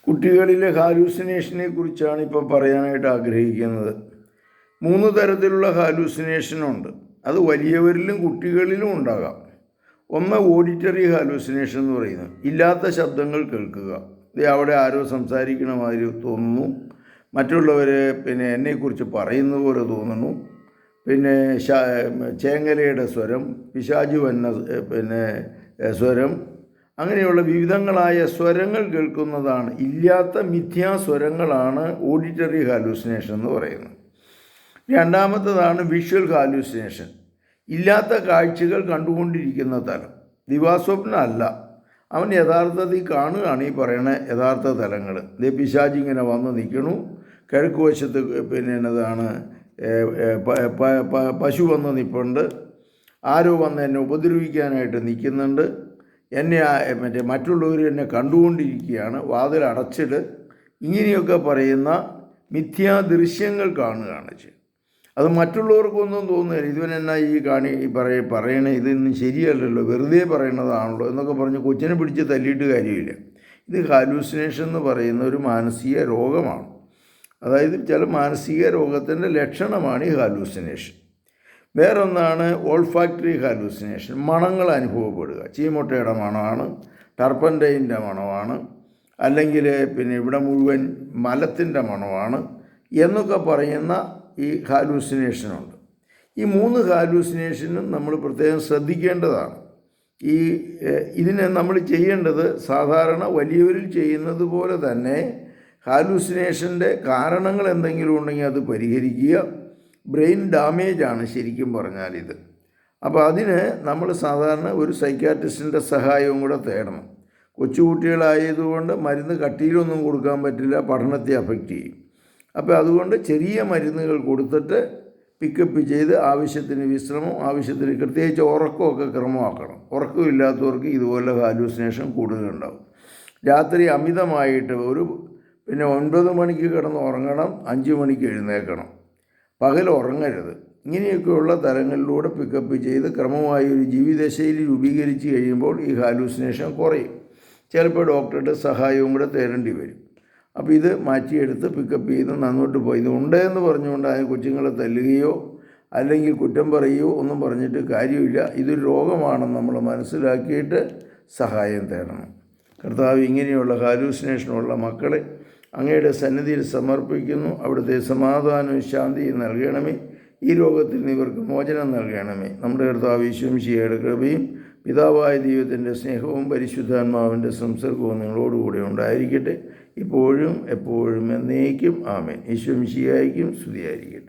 കുട്ടികളിലെ ഹാലൂസിനേഷനെ കുറിച്ചാണ് ഇപ്പം പറയാനായിട്ട് ആഗ്രഹിക്കുന്നത്. 3 തരത്തിലുള്ള ഹാലൂസിനേഷനുണ്ട്. അത് വലിയവരിലും കുട്ടികളിലും ഉണ്ടാകാം. ഒന്ന് ഓഡിറ്ററി ഹാലൂസിനേഷൻ എന്ന് പറയുന്നത്, ഇല്ലാത്ത ശബ്ദങ്ങൾ കേൾക്കുക. അവിടെ ആരോ സംസാരിക്കണ മാതിരി തോന്നുന്നു, മറ്റുള്ളവർ എന്നെക്കുറിച്ച് പറയുന്ന പോലെ തോന്നുന്നു, ചേങ്ങലയുടെ സ്വരം, പിശാചു വന്ന സ്വരം, അങ്ങനെയുള്ള വിവിധങ്ങളായ സ്വരങ്ങൾ കേൾക്കുന്നതാണ്. ഇല്ലാത്ത മിഥ്യാസ്വരങ്ങളാണ് ഓഡിറ്ററി ഹാലൂസിനേഷൻ എന്ന് പറയുന്നത്. രണ്ടാമത്തേതാണ് വിഷ്വൽ ഹാലൂസിനേഷൻ, ഇല്ലാത്ത കാഴ്ചകൾ കണ്ടുകൊണ്ടിരിക്കുന്ന തലം. ദിവാസ്വപ്നം അല്ല, അവൻ യഥാർത്ഥത്തിൽ കാണുകയാണ് ഈ പറയുന്ന യഥാർത്ഥ തലങ്ങൾ. പിശാച് ഇങ്ങനെ വന്ന് നിൽക്കണു, കിഴക്ക് വശത്ത് എന്നതാണ് പശു വന്ന് നിൽപ്പുണ്ട്, ആരോ വന്ന് എന്നെ ഉപദ്രവിക്കാനായിട്ട് നിൽക്കുന്നുണ്ട്, മറ്റുള്ളവർ എന്നെ കണ്ടുകൊണ്ടിരിക്കുകയാണ്, വാതിൽ അടച്ചിട്, ഇങ്ങനെയൊക്കെ പറയുന്ന മിഥ്യാദൃശ്യങ്ങൾ കാണുകയാണ് ചെയ്യുന്നത്. അത് മറ്റുള്ളവർക്കൊന്നും തോന്നുന്നില്ല, ഇവനെന്നാ പറയണേ, ഇതൊന്നും ശരിയല്ലല്ലോ, വെറുതെ പറയണതാണല്ലോ എന്നൊക്കെ പറഞ്ഞ് കൊച്ചിനെ പിടിച്ച് തല്ലിയിട്ട് കാര്യമില്ല. ഇത് ഹാലൂസിനേഷൻ എന്ന് പറയുന്ന ഒരു മാനസിക രോഗമാണ്. അതായത് ചില മാനസിക രോഗത്തിൻ്റെ ലക്ഷണമാണ് ഈ ഹാലൂസിനേഷൻ. വേറൊന്നാണ് ഓൾഫാക്ടറി ഹാലൂസിനേഷൻ, മണങ്ങൾ അനുഭവപ്പെടുക. ചീമുട്ടയുടെ മണമാണ്, ടർപ്പൻറ്റൈൻ്റെ മണമാണ്, അല്ലെങ്കിൽ ഇവിടെ മുഴുവൻ മലത്തിൻ്റെ മണമാണ് എന്നൊക്കെ പറയുന്ന ഈ ഹാലൂസിനേഷനുണ്ട്. ഈ 3 ഹാലൂസിനേഷനും നമ്മൾ പ്രത്യേകം ശ്രദ്ധിക്കേണ്ടതാണ്. ഇതിനെ നമ്മൾ ചെയ്യേണ്ടത് സാധാരണ വലിയവരിൽ ചെയ്യുന്നത് പോലെ തന്നെ ഹാലൂസിനേഷൻ്റെ കാരണങ്ങൾ എന്തെങ്കിലും ഉണ്ടെങ്കിൽ അത് പരിഹരിക്കുക. ബ്രെയിൻ ഡാമേജാണ് ശരിക്കും പറഞ്ഞാൽ ഇത്. അപ്പോൾ അതിന് നമ്മൾ സാധാരണ ഒരു സൈക്യാട്രിസ്റ്റിൻ്റെ സഹായവും കൂടെ തേടണം. കൊച്ചുകുട്ടികളായതുകൊണ്ട് മരുന്ന് കട്ടിയിലൊന്നും കൊടുക്കാൻ പറ്റില്ല, പഠനത്തെ അഫക്റ്റ് ചെയ്യും. അപ്പോൾ അതുകൊണ്ട് ചെറിയ മരുന്നുകൾ കൊടുത്തിട്ട് പിക്കപ്പ് ചെയ്ത് ആവശ്യത്തിന് വിശ്രമം, ആവശ്യത്തിന് പ്രത്യേകിച്ച് ഉറക്കമൊക്കെ ക്രമമാക്കണം. ഉറക്കമില്ലാത്തവർക്ക് ഇതുപോലെ ഹാലൂസിനേഷൻ കൂടുതലുണ്ടാവും. രാത്രി അമിതമായിട്ട് 9 മണിക്ക് കിടന്ന് ഉറങ്ങണം, 5 മണിക്ക് എഴുന്നേൽക്കണം, പകൽ ഉറങ്ങരുത്. ഇങ്ങനെയൊക്കെയുള്ള തലങ്ങളിലൂടെ പിക്കപ്പ് ചെയ്ത് ക്രമമായി ഒരു ജീവിതശൈലി രൂപീകരിച്ച് കഴിയുമ്പോൾ ഈ ഹാലൂസിനേഷൻ കുറയും. ചിലപ്പോൾ ഡോക്ടറുടെ സഹായവും കൂടെ തേടേണ്ടി വരും. അപ്പോൾ ഇത് മാറ്റിയെടുത്ത് പിക്കപ്പ് ചെയ്ത് നന്നോട്ട് പോയി. ഇത് ഉണ്ടെന്ന് പറഞ്ഞുകൊണ്ട് ആ കൊച്ചുങ്ങളെ തല്ലുകയോ അല്ലെങ്കിൽ കുറ്റം പറയുകയോ ഒന്നും പറഞ്ഞിട്ട് കാര്യമില്ല. ഇതൊരു രോഗമാണെന്ന് നമ്മൾ മനസ്സിലാക്കിയിട്ട് സഹായം തേടണം. കർത്താവ് ഇങ്ങനെയുള്ള ഹാലൂസിനേഷനുള്ള മക്കളെ അങ്ങയുടെ സന്നിധിയിൽ സമർപ്പിക്കുന്നു. അവിടുത്തെ സമാധാനവും ശാന്തിയും നൽകണമേ. ഈ രോഗത്തിൽ നിന്ന് ഇവർക്ക് മോചനം നൽകണമേ. നമ്മുടെ കർത്താവ് യേശു മിശിഹായുടെ കൃപയും പിതാവായ ദൈവത്തിൻ്റെ സ്നേഹവും പരിശുദ്ധാത്മാവിൻ്റെ സംസർഗവും നിങ്ങളോടുകൂടെ ഉണ്ടായിരിക്കട്ടെ, ഇപ്പോഴും എപ്പോഴും എന്നേക്കും. ആമേൻ. യേശു മിശിഹായ്ക്കും സ്തുതിയായിരിക്കട്ടെ.